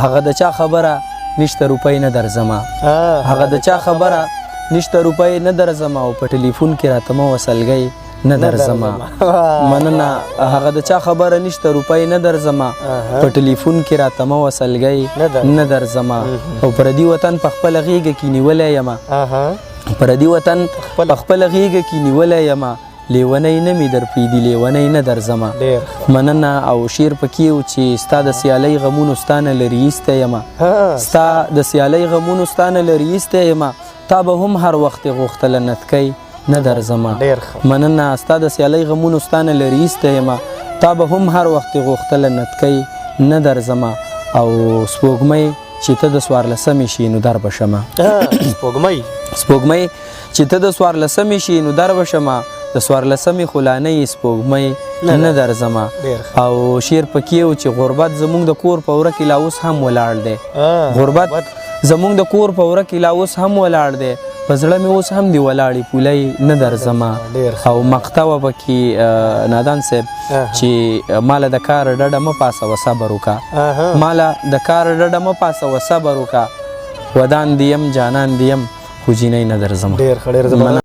هغه د چا خبره نشته روپۍ نه درځمه هغه د چا خبره نشته روپۍ نه درځمه او په ټلیفون کې راته مه وسلګۍ نه درځمه مننه هغه د چا خبره نشته روپۍ نه درځمه په ټلیفون کې راته مه وسلګۍ نه درځمه او پردي وطن په خپله غېږه کې نیولی یمه پردي وطن په خپله غېږه کې نیولی یمه لیونی نه مې در پرېږدي لیونی نه درځمه مننه او شعر پکې و چې ستا د سیالۍ غمونو ستا نه لرې ایستی یمه ستا د سیالۍ غمونو ستا نه لرې ایستی یمه تا به هم هر وخت غوښتله نتکۍ نه درځمه مننه ستا د سیالۍ غمونو ستا نه لرې ایستی یمه تا به هم هر وخت غوښتله نتکۍ نه درځمه او سپوږمۍ چې ته د څوارلسمې شي نو در به شمه سپوږمۍ چې ته د څوارلسمې شي نو در به شمه د څوارلسمې خو لا نه یې سپوږمۍ نه درځمه او شعر پکې و چې غربت زموږ د کور په وره کې لا اوس هم ولاړ دی غربت زموږ د کور په وره کې لا اوس هم ولاړ دی په زړه مې اوس هم دی ولاړې پولۍ نه درځمه او مقطع وه پکې نادان صاحب چې ماله د کار ډډه مه پاسوه صبر وکړه ماله د کار ډډه مه پاسوه صبر وکړه ودان دیم جانان دیم خو جینۍ نه درځمه